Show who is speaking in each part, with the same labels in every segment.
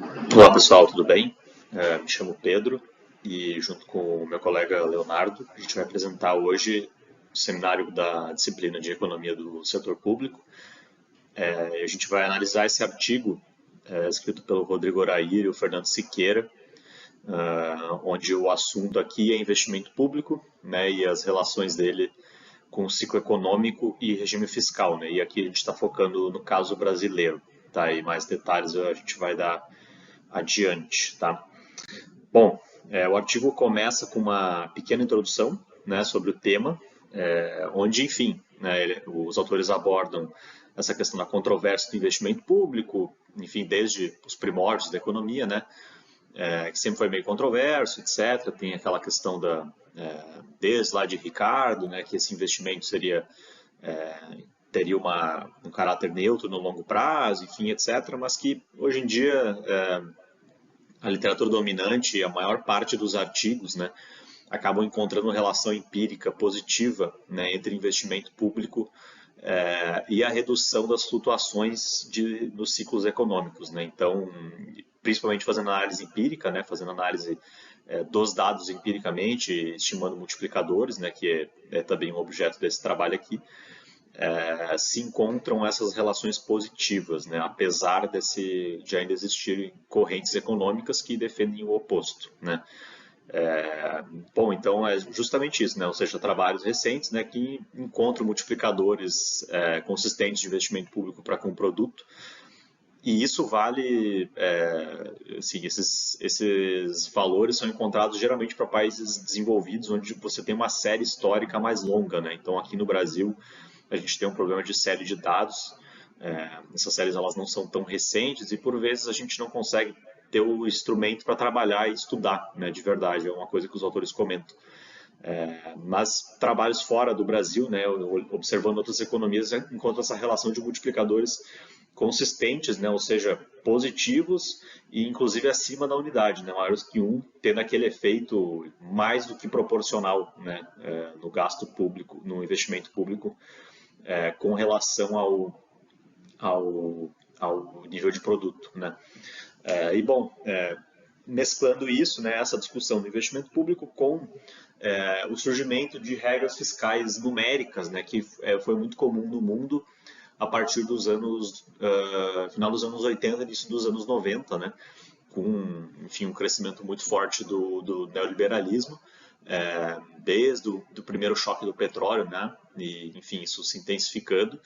Speaker 1: Olá pessoal, tudo bem? Me chamo Pedro e junto com o meu colega Leonardo, a gente vai apresentar hoje o seminário da disciplina de Economia do Setor Público. A gente vai analisar esse artigo escrito pelo Rodrigo Orair e o Fernando Siqueira, onde o assunto aqui é investimento público, né, e as relações dele com o ciclo econômico e regime fiscal, né? E aqui a gente está focando no caso brasileiro, tá? E mais detalhes a gente vai dar adiante, tá? Bom, o artigo começa com uma pequena introdução, né, sobre o tema, onde, enfim, né, os autores abordam essa questão da controvérsia do investimento público, enfim, desde os primórdios da economia, né, que sempre foi meio controverso, etc. Tem aquela questão desde lá de Ricardo, né, que esse investimento teria um caráter neutro no longo prazo, enfim, etc. Mas que hoje em dia a literatura dominante e a maior parte dos artigos, né, acabam encontrando relação empírica positiva, né, entre investimento público e a redução das flutuações dos ciclos econômicos, né? Então, principalmente fazendo análise empírica, né, fazendo análise dos dados empiricamente, estimando multiplicadores, né, que é também um objeto desse trabalho aqui, se encontram essas relações positivas, né, apesar de ainda existirem correntes econômicas que defendem o oposto, né. Bom, então é justamente isso, né? Ou seja, trabalhos recentes, né, que encontram multiplicadores consistentes de investimento público para com o produto, e isso vale, assim, esses valores são encontrados geralmente para países desenvolvidos, onde você tem uma série histórica mais longa, né? Então, aqui no Brasil, a gente tem um problema de série de dados. Essas séries elas não são tão recentes e por vezes a gente não consegue ter o instrumento para trabalhar e estudar, né, de verdade. É uma coisa que os autores comentam. Mas trabalhos fora do Brasil, né, observando outras economias, encontram essa relação de multiplicadores consistentes, né, ou seja, positivos e inclusive acima da unidade, né, maiores que um, tendo aquele efeito mais do que proporcional, né, no gasto público, no investimento público, com relação ao nível de produto, né. E bom, mesclando isso, né, essa discussão do investimento público com o surgimento de regras fiscais numéricas, né, que foi muito comum no mundo a partir dos anos, final dos anos 80 e início dos anos 90, né, com, enfim, um crescimento muito forte do neoliberalismo, desde o primeiro choque do petróleo, né, e, enfim, isso se intensificando.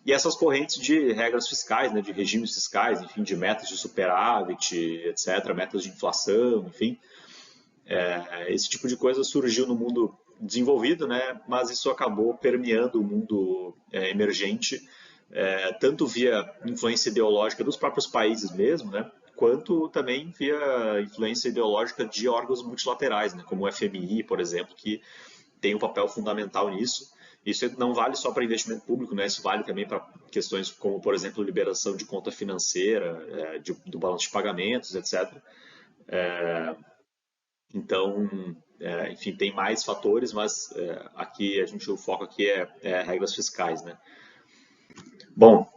Speaker 1: E essas correntes de regras fiscais, né, de regimes fiscais, enfim, de metas de superávit, etc., metas de inflação, enfim, esse tipo de coisa surgiu no mundo desenvolvido, né, mas isso acabou permeando o mundo emergente, tanto via influência ideológica dos próprios países mesmo, né, quanto também via influência ideológica de órgãos multilaterais, né, como o FMI, por exemplo, que tem um papel fundamental nisso. Isso não vale só para investimento público, né? Isso vale também para questões como, por exemplo, liberação de conta financeira, do balanço de pagamentos, etc. Então, enfim, tem mais fatores, mas aqui o foco aqui é regras fiscais, né? Bom,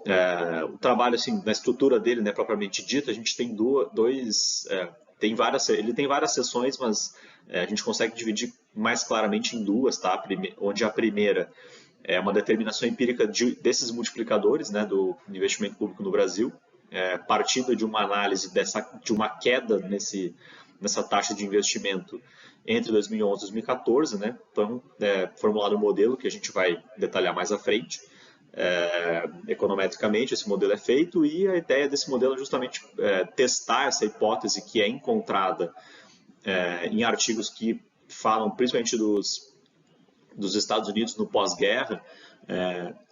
Speaker 1: o trabalho assim na estrutura dele, né, propriamente dita, a gente tem ele tem várias sessões, mas a gente consegue dividir mais claramente em duas, tá? Onde a primeira é uma determinação empírica desses multiplicadores, né, do investimento público no Brasil, partindo de uma análise de uma queda nessa taxa de investimento entre 2011 e 2014, né? Então, formulado um modelo que a gente vai detalhar mais à frente. Econometricamente esse modelo é feito e a ideia desse modelo é justamente testar essa hipótese que é encontrada em artigos que falam principalmente dos Estados Unidos no pós-guerra,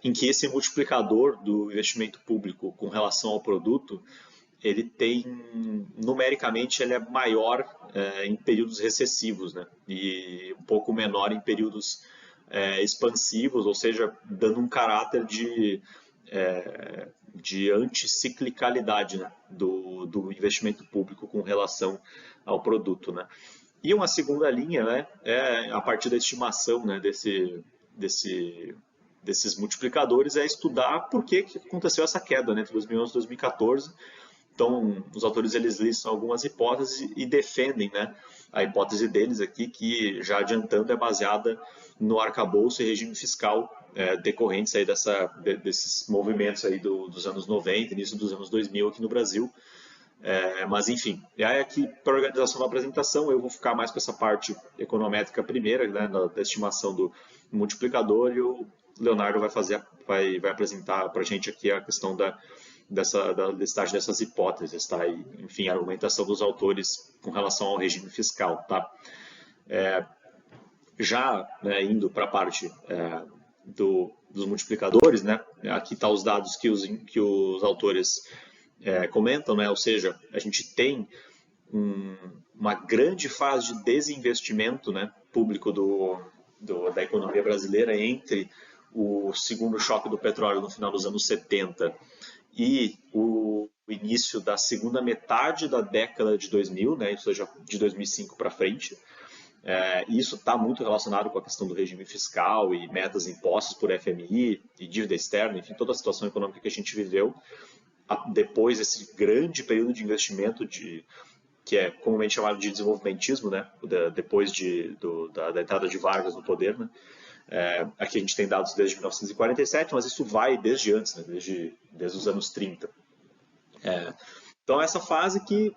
Speaker 1: em que esse multiplicador do investimento público com relação ao produto, ele tem, numericamente, ele é maior em períodos recessivos, né? E um pouco menor em períodos expansivos, ou seja, dando um caráter de anticiclicalidade, né, do investimento público com relação ao produto, né? E uma segunda linha, né, é a partir da estimação, né, desses multiplicadores, é estudar por que aconteceu essa queda, né, entre 2011 e 2014, Então, os autores eles listam algumas hipóteses e defendem, né, a hipótese deles aqui, que já adiantando é baseada no arcabouço e regime fiscal decorrentes aí desses movimentos aí dos anos 90, início dos anos 2000 aqui no Brasil. Mas enfim, e aí aqui para a organização da apresentação eu vou focar mais com essa parte econométrica primeira, né, da estimação do multiplicador, e o Leonardo vai apresentar para a gente aqui a questão da listagem dessas hipóteses, tá? E, enfim, a argumentação dos autores com relação ao regime fiscal, tá? Já, né, indo para a parte dos multiplicadores, né? Aqui tá os dados que os autores comentam, né? Ou seja, a gente tem uma grande fase de desinvestimento, né, público da economia brasileira entre o segundo choque do petróleo no final dos anos 70 e o início da segunda metade da década de 2000, né, ou seja, de 2005 para frente. Isso está muito relacionado com a questão do regime fiscal e metas impostas por FMI e dívida externa, enfim, toda a situação econômica que a gente viveu depois desse grande período de investimento que é comumente chamado de desenvolvimentismo, né, depois da entrada de Vargas no poder, né. Aqui a gente tem dados desde 1947, mas isso vai desde antes, né, desde os anos 30. Então, essa fase que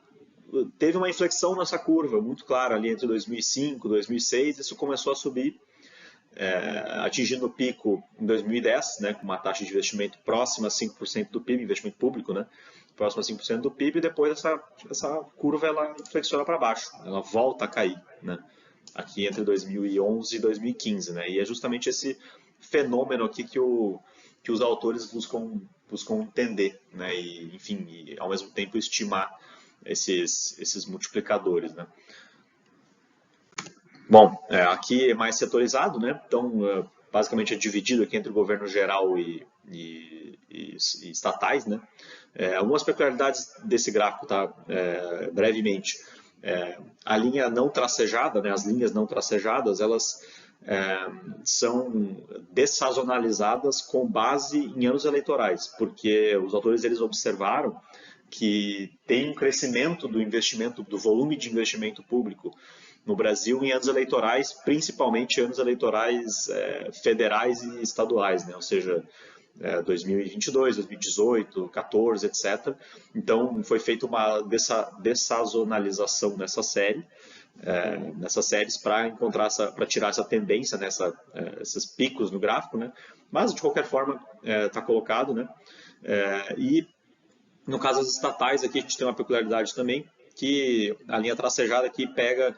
Speaker 1: teve uma inflexão nessa curva muito clara ali entre 2005 e 2006, isso começou a subir, atingindo o pico em 2010, né, com uma taxa de investimento próxima a 5% do PIB, investimento público, né, próximo a 5% do PIB, e depois essa curva ela flexiona para baixo, ela volta a cair, né, aqui entre 2011 e 2015, né, e é justamente esse fenômeno aqui que os autores buscam entender, né, e, enfim, e ao mesmo tempo estimar esses multiplicadores, né. Bom, aqui é mais setorizado, né? Então, basicamente é dividido aqui entre o governo geral e estatais, né? Algumas peculiaridades desse gráfico, tá? Brevemente. A linha não tracejada, né? As linhas não tracejadas, elas são dessazonalizadas com base em anos eleitorais, porque os autores eles observaram que tem um crescimento do investimento, do volume de investimento público no Brasil em anos eleitorais, principalmente anos eleitorais federais e estaduais, né? Ou seja, 2022, 2018, 2014, etc. Então, foi feita uma dessazonalização nessas séries para tirar essa tendência, esses picos no gráfico, né? Mas, de qualquer forma, está colocado, né? E no caso das estatais, aqui a gente tem uma peculiaridade também, que a linha tracejada aqui pega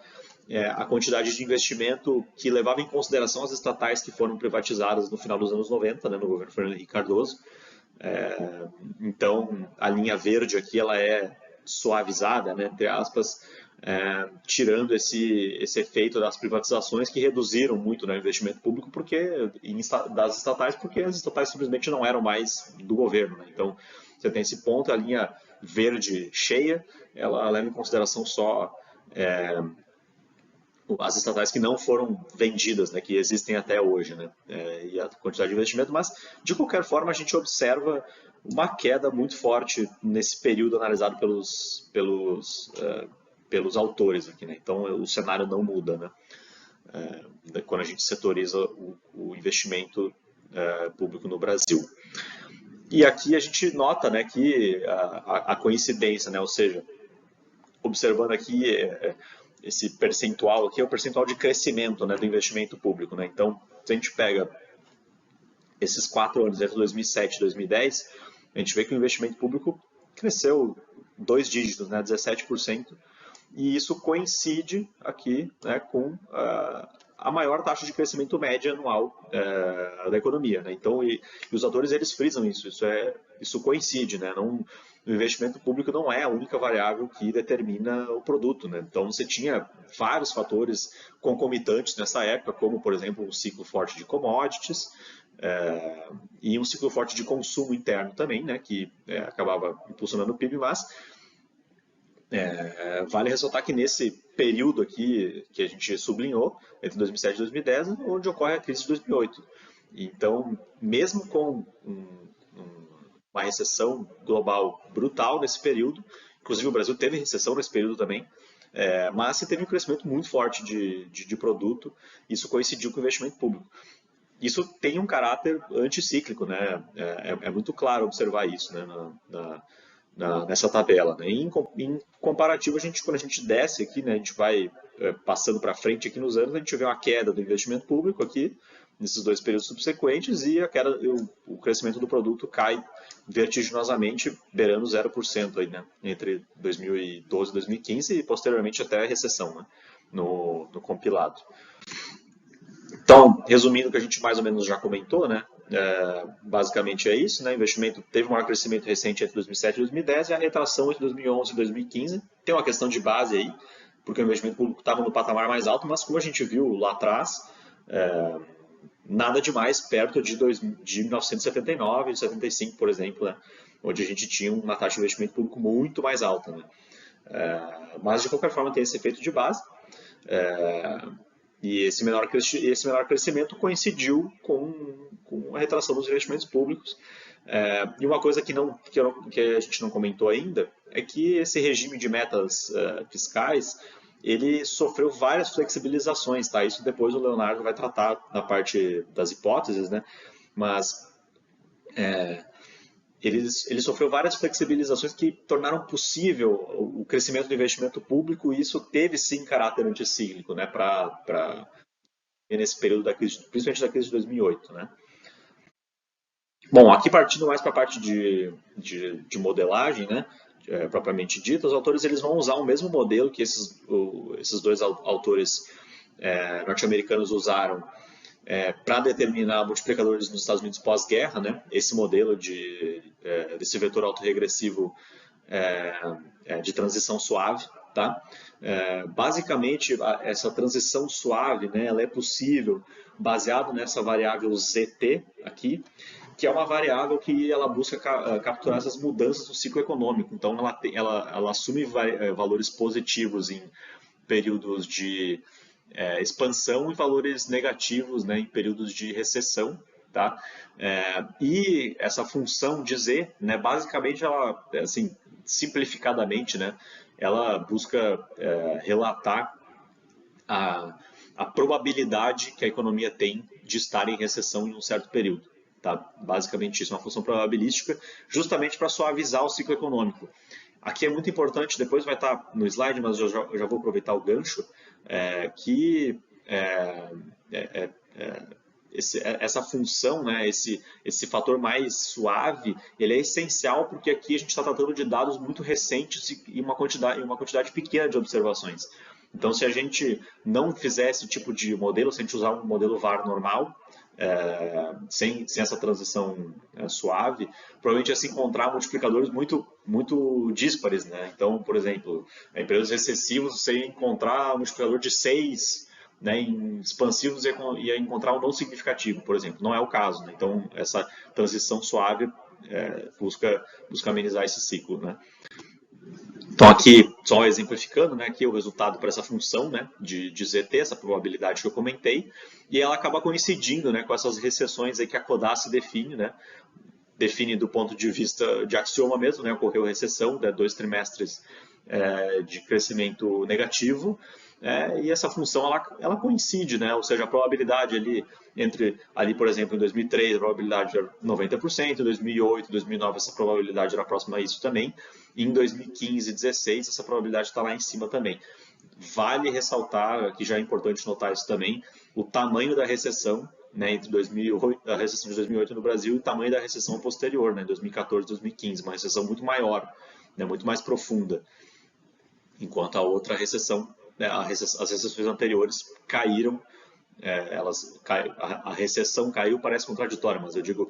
Speaker 1: a quantidade de investimento que levava em consideração as estatais que foram privatizadas no final dos anos 90, né, no governo Fernando Henrique Cardoso. Então, a linha verde aqui ela é suavizada, né, entre aspas, tirando esse efeito das privatizações que reduziram muito, né, o investimento público das estatais, porque as estatais simplesmente não eram mais do governo, né. Então, você tem esse ponto, a linha verde cheia, ela leva em consideração só as estatais que não foram vendidas, né, que existem até hoje, né, e a quantidade de investimento, mas de qualquer forma a gente observa uma queda muito forte nesse período analisado pelos autores aqui, né, então o cenário não muda, né, quando a gente setoriza o investimento público no Brasil. E aqui a gente nota, né, que a coincidência, né, ou seja, observando aqui esse percentual aqui é o percentual de crescimento, né, do investimento público, né? Então, se a gente pega esses 4 anos, entre 2007 e 2010, a gente vê que o investimento público cresceu 2 dígitos, né, 17%, e isso coincide aqui, né, com a maior taxa de crescimento média anual da economia, né? Então, os autores eles frisam isso coincide, né? Não, o investimento público não é a única variável que determina o produto, né? Então, você tinha vários fatores concomitantes nessa época, como, por exemplo, um ciclo forte de commodities e um ciclo forte de consumo interno também, né? Que acabava impulsionando o PIB, mas vale ressaltar que nesse período aqui que a gente sublinhou, entre 2007 e 2010, onde ocorre a crise de 2008. Então, mesmo com uma recessão global brutal nesse período. Inclusive o Brasil teve recessão nesse período também. Mas você teve um crescimento muito forte de produto, isso coincidiu com o investimento público. Isso tem um caráter anticíclico, né? É muito claro observar isso, né? Nessa tabela, né? Em comparativo, quando a gente desce aqui, né, a gente vai passando para frente aqui nos anos, a gente vê uma queda do investimento público aqui, nesses dois períodos subsequentes, e o crescimento do produto cai vertiginosamente, beirando 0% aí, né, entre 2012 e 2015 e posteriormente até a recessão, né, no compilado. Então, resumindo o que a gente mais ou menos já comentou, né? Basicamente é isso, né? O investimento teve um maior crescimento recente entre 2007 e 2010 e a retração entre 2011 e 2015. Tem uma questão de base aí, porque o investimento público estava no patamar mais alto, mas como a gente viu lá atrás, nada demais perto de 1979 e 75, por exemplo, né? Onde a gente tinha uma taxa de investimento público muito mais alta, né? Mas de qualquer forma tem esse efeito de base. E esse menor crescimento coincidiu com a retração dos investimentos públicos. E uma coisa que a gente não comentou ainda é que esse regime de metas fiscais ele sofreu várias flexibilizações, tá? Isso depois o Leonardo vai tratar na parte das hipóteses, né? Mas ele sofreu várias flexibilizações que tornaram possível o crescimento do investimento público e isso teve sim caráter anticíclico, né, nesse período da crise, principalmente da crise de 2008, né. Bom, aqui partindo mais para a parte de modelagem, né, propriamente dita, os autores eles vão usar o mesmo modelo que esses dois autores norte-americanos usaram para determinar multiplicadores nos Estados Unidos pós-guerra, né? Esse modelo desse vetor autorregressivo de transição suave, tá? Basicamente, essa transição suave, né, ela é possível baseado nessa variável ZT aqui, que é uma variável que ela busca capturar essas mudanças do ciclo econômico. Então, ela assume valores positivos em períodos de expansão e valores negativos, né, em períodos de recessão, tá? E essa função de Z, né, basicamente, ela, assim, simplificadamente, né, ela busca relatar a probabilidade que a economia tem de estar em recessão em um certo período. Tá? Basicamente isso, uma função probabilística, justamente para suavizar o ciclo econômico. Aqui é muito importante, depois vai estar no slide, mas eu já vou aproveitar o gancho, que essa função, né, esse fator mais suave, ele é essencial porque aqui a gente está tratando de dados muito recentes e uma quantidade pequena de observações. Então, se a gente não fizer esse tipo de modelo, se a gente usar um modelo VAR normal, sem essa transição suave, provavelmente ia se encontrar multiplicadores muito díspares, né? Então, por exemplo, em períodos recessivos você ia encontrar um multiplicador de 6, né? Em expansivos ia encontrar um não significativo, por exemplo. Não é o caso, né? Então, essa transição suave busca amenizar esse ciclo, né? Então aqui, só exemplificando, né, aqui é o resultado para essa função, né, de ZT, essa probabilidade que eu comentei, e ela acaba coincidindo, né, com essas recessões aí que a Kodaly define, né, define do ponto de vista de axioma mesmo, né, ocorreu recessão, né, 2 trimestres de crescimento negativo, e essa função ela coincide, né, ou seja, a probabilidade ali, por exemplo, em 2003 a probabilidade era 90%, em 2008, 2009 essa probabilidade era próxima a isso também, e em 2015 e 2016 essa probabilidade está lá em cima também. Vale ressaltar, que já é importante notar isso também, o tamanho da recessão, né, entre 2008, a recessão de 2008 no Brasil e o tamanho da recessão posterior, né, 2014 e 2015, uma recessão muito maior, né, muito mais profunda, enquanto a outra recessão, né, as recessões anteriores caíram, a recessão caiu, parece contraditório, mas eu digo,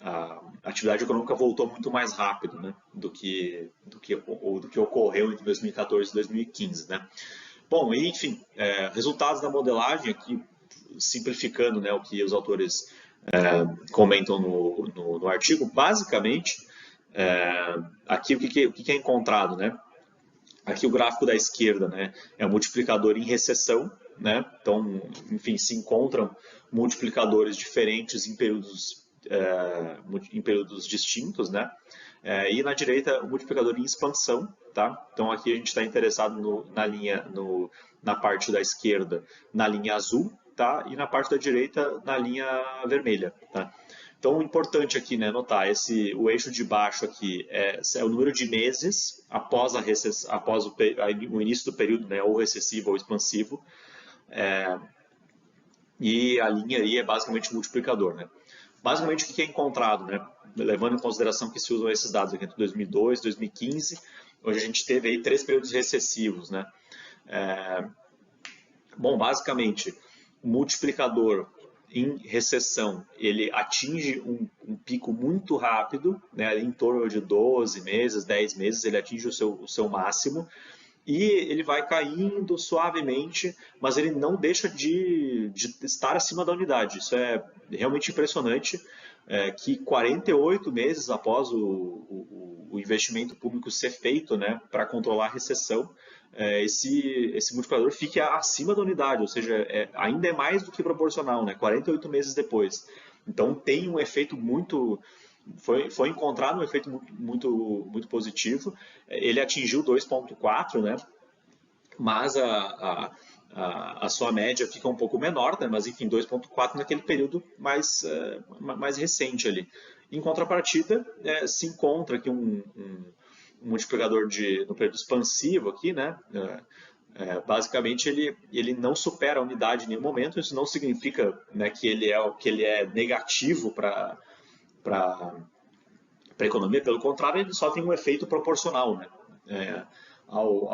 Speaker 1: a atividade econômica voltou muito mais rápido, né, do que ocorreu entre 2014 e 2015, né. Bom, enfim, resultados da modelagem aqui, simplificando, né, o que os autores comentam no artigo, basicamente, aqui o que é encontrado, né? Aqui o gráfico da esquerda, né, é o multiplicador em recessão, né? Então, enfim, se encontram multiplicadores diferentes em períodos em períodos distintos, né? E na direita o multiplicador em expansão, tá? Então aqui a gente está interessado na parte da esquerda, na linha azul, tá? E na parte da direita, na linha vermelha, tá? Então, o importante aqui, né, notar, o eixo de baixo aqui é o número de meses após o início do período, né, ou recessivo ou expansivo, e a linha aí é basicamente o multiplicador, né? Basicamente, o que é encontrado, né, levando em consideração que se usam esses dados aqui entre 2002 e 2015, hoje a gente teve aí 3 períodos recessivos, né? Bom, basicamente, o multiplicador em recessão, ele atinge um pico muito rápido, né, em torno de 12 meses, 10 meses, ele atinge o seu máximo, e ele vai caindo suavemente, mas ele não deixa de estar acima da unidade. Isso é realmente impressionante, que 48 meses após o investimento público ser feito, né, para controlar a recessão, esse multiplicador fique acima da unidade, ou seja, ainda é mais do que proporcional, né, 48 meses depois. Então tem um efeito muito... Foi encontrado um efeito muito positivo. Ele atingiu 2,4, né? Mas a sua média fica um pouco menor, né? Mas enfim, 2,4 naquele período mais recente ali. Em contrapartida, se encontra aqui um multiplicador no período expansivo aqui, né? Basicamente ele não supera a unidade em nenhum momento. Isso não significa, né, que ele é negativo para a economia, pelo contrário, ele só tem um efeito proporcional, né, ao,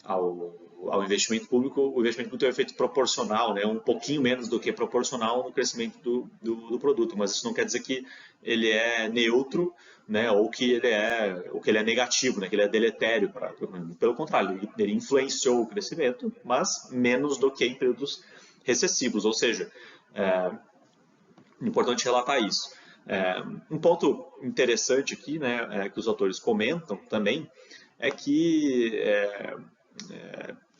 Speaker 1: ao, ao investimento público. O investimento público tem um efeito proporcional, né, um pouquinho menos do que proporcional no crescimento do produto, mas isso não quer dizer que ele é neutro, né, ou que ele é negativo, né, que ele é deletério para a economia. Pelo contrário, ele influenciou o crescimento, mas menos do que em períodos recessivos, ou seja, é importante relatar isso. Um ponto interessante aqui, né, que os autores comentam também, é que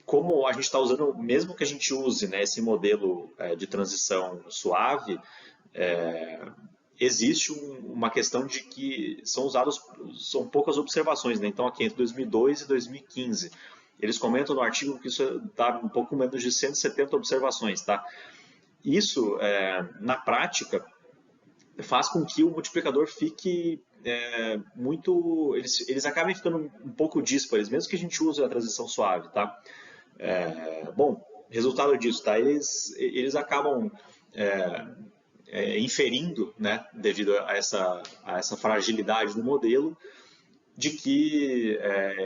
Speaker 1: como a gente está usando, mesmo que a gente use, né, esse modelo de transição suave, existe uma questão de que são poucas observações, né? Então aqui entre 2002 e 2015, eles comentam no artigo que isso dá um pouco menos de 170 observações, tá? Isso, na prática, faz com que o multiplicador fique muito... Eles acabem ficando um pouco díspares, mesmo que a gente use a transição suave, tá? Bom, resultado disso, tá? Eles acabam inferindo, né, devido a essa fragilidade do modelo, de que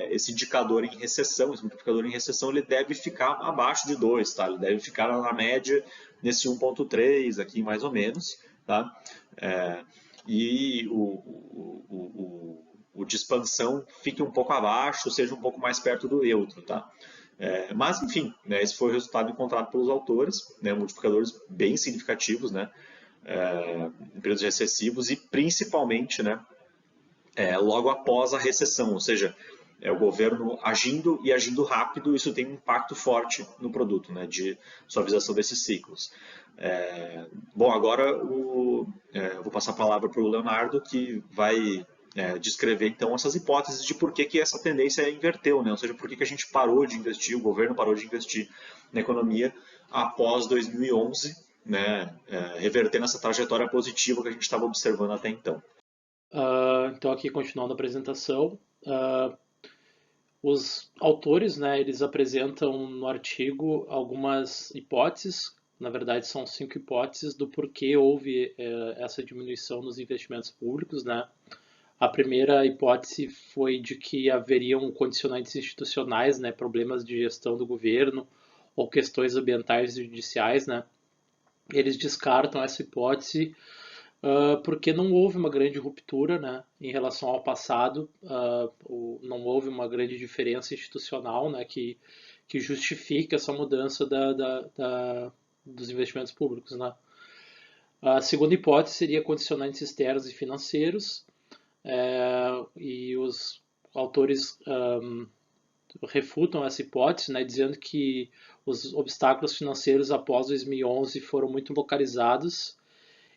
Speaker 1: esse indicador em recessão, esse multiplicador em recessão, ele deve ficar abaixo de 2, tá? Ele deve ficar na média nesse 1,3 aqui, mais ou menos, tá? E o de expansão fique um pouco abaixo, seja um pouco mais perto do neutro, tá? Mas, enfim, né, esse foi o resultado encontrado pelos autores, né, multiplicadores bem significativos, né, em períodos recessivos e principalmente, né, logo após a recessão, ou seja, o governo agindo e agindo rápido, isso tem um impacto forte no produto, né, de suavização desses ciclos. Bom, agora eu vou passar a palavra para o Leonardo, que vai descrever então essas hipóteses de por que essa tendência inverteu, né? Ou seja, por que a gente parou de investir, o governo parou de investir na economia após 2011, né, revertendo essa trajetória positiva que a gente estava observando até então.
Speaker 2: Então, aqui continuando a apresentação, os autores, né, eles apresentam no artigo algumas hipóteses, na verdade são 5 hipóteses do porquê houve essa diminuição nos investimentos públicos, né. A primeira hipótese foi de que haveriam condicionantes institucionais, né, problemas de gestão do governo ou questões ambientais e judiciais, né. Eles descartam essa hipótese porque não houve uma grande ruptura, né, em relação ao passado, não houve uma grande diferença institucional, né, que justifique essa mudança dos investimentos públicos, né. A segunda hipótese seria condicionantes externos e financeiros, e os autores refutam essa hipótese, né, dizendo que os obstáculos financeiros após 2011 foram muito localizados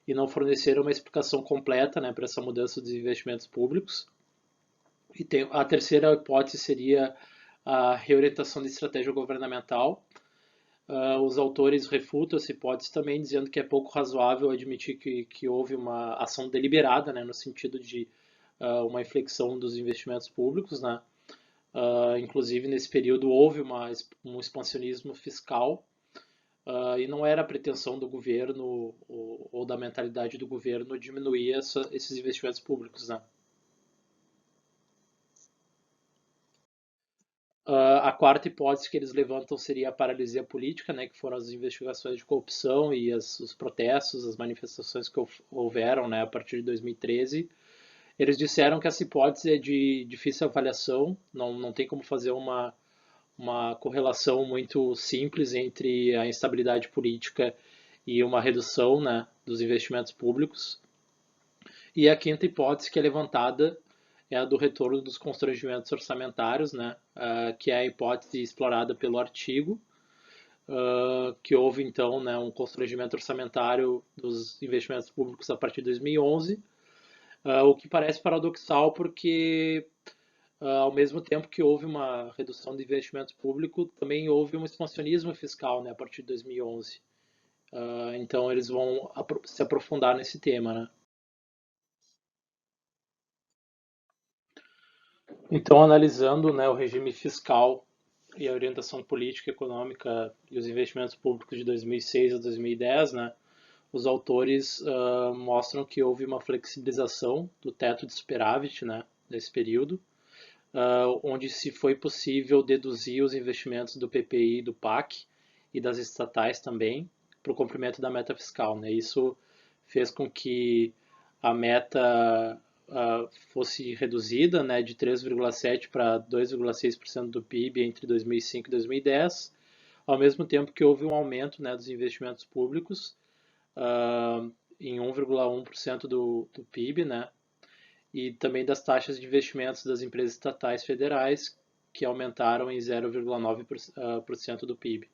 Speaker 2: e não forneceram uma explicação completa, né, para essa mudança dos investimentos públicos. E a terceira hipótese seria a reorientação de estratégia governamental. Os autores refutam essa hipótese também, dizendo que é pouco razoável admitir que houve uma ação deliberada, né, no sentido de uma inflexão dos investimentos públicos, né? Inclusive, nesse período houve um expansionismo fiscal e não era a pretensão do governo ou da mentalidade do governo diminuir esses investimentos públicos, né? A quarta hipótese que eles levantam seria a paralisia política, né, que foram as investigações de corrupção e os protestos, as manifestações que houveram, né, a partir de 2013. Eles disseram que essa hipótese é de difícil avaliação, não tem como fazer uma correlação muito simples entre a instabilidade política e uma redução, né, dos investimentos públicos. E a quinta hipótese que é levantada é a do retorno dos constrangimentos orçamentários, né, que é a hipótese explorada pelo artigo, que houve então, né, um constrangimento orçamentário dos investimentos públicos a partir de 2011, o que parece paradoxal porque ao mesmo tempo que houve uma redução do investimento público, também houve um expansionismo fiscal, né, a partir de 2011. Então eles vão se aprofundar nesse tema, né? Então, analisando, né, o regime fiscal e a orientação política, econômica e os investimentos públicos de 2006 a 2010, né, os autores mostram que houve uma flexibilização do teto de superávit, né, nesse período, onde se foi possível deduzir os investimentos do PPI, do PAC e das estatais também para o cumprimento da meta fiscal, né? Isso fez com que a meta fosse reduzida, né, de 3,7% para 2,6% do PIB entre 2005 e 2010, ao mesmo tempo que houve um aumento, né, dos investimentos públicos em 1,1% do PIB, né, e também das taxas de investimentos das empresas estatais federais, que aumentaram em 0,9% do PIB.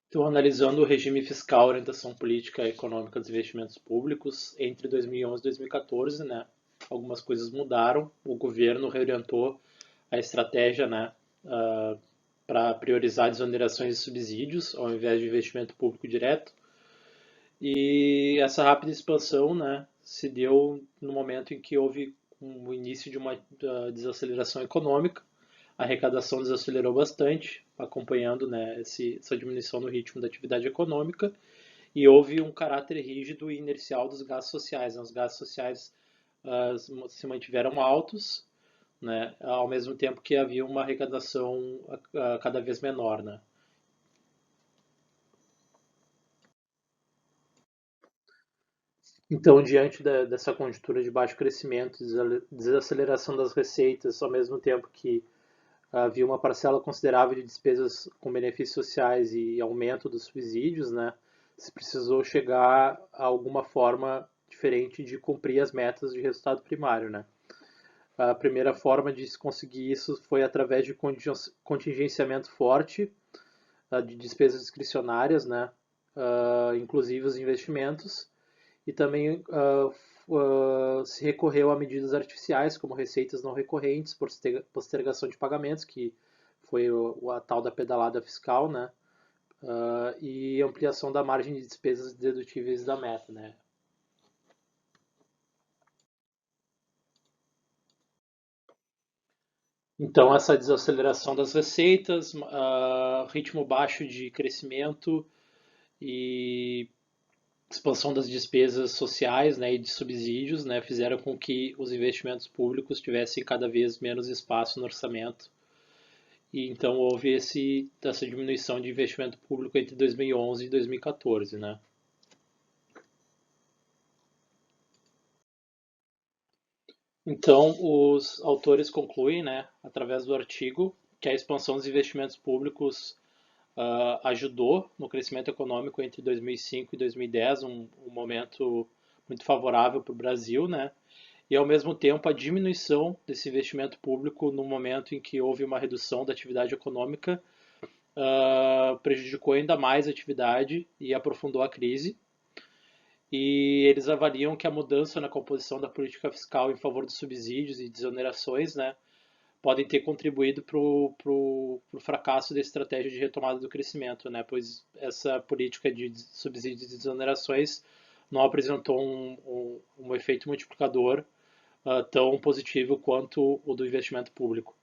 Speaker 2: Então, analisando o regime fiscal, orientação política e econômica dos investimentos públicos entre 2011 e 2014, né, algumas coisas mudaram. O governo reorientou a estratégia, né, para priorizar desonerações e subsídios ao invés de investimento público direto. E essa rápida expansão, né, se deu no momento em que houve o início de uma desaceleração econômica. A arrecadação desacelerou bastante, acompanhando, né, essa diminuição no ritmo da atividade econômica, e houve um caráter rígido e inercial dos gastos sociais. Os gastos sociais se mantiveram altos, né, ao mesmo tempo que havia uma arrecadação cada vez menor, né. Então, diante dessa conjuntura de baixo crescimento, desaceleração das receitas, ao mesmo tempo que havia uma parcela considerável de despesas com benefícios sociais e aumento dos subsídios, né, se precisou chegar a alguma forma diferente de cumprir as metas de resultado primário, né. A primeira forma de se conseguir isso foi através de contingenciamento forte de despesas discricionárias, né, inclusive os investimentos, e também se recorreu a medidas artificiais, como receitas não recorrentes, postergação de pagamentos, que foi a tal da pedalada fiscal, né? E ampliação da margem de despesas dedutíveis da meta, né? Então, essa desaceleração das receitas, ritmo baixo de crescimento e expansão das despesas sociais, né, e de subsídios, né, fizeram com que os investimentos públicos tivessem cada vez menos espaço no orçamento. E então houve essa diminuição de investimento público entre 2011 e 2014, né? Então, os autores concluem, né, através do artigo, que a expansão dos investimentos públicos ajudou no crescimento econômico entre 2005 e 2010, um momento muito favorável para o Brasil, né? E ao mesmo tempo a diminuição desse investimento público no momento em que houve uma redução da atividade econômica prejudicou ainda mais a atividade e aprofundou a crise. E eles avaliam que a mudança na composição da política fiscal em favor dos subsídios e desonerações, né, podem ter contribuído para o fracasso da estratégia de retomada do crescimento, né, pois essa política de subsídios e desonerações não apresentou um efeito multiplicador tão positivo quanto o do investimento público.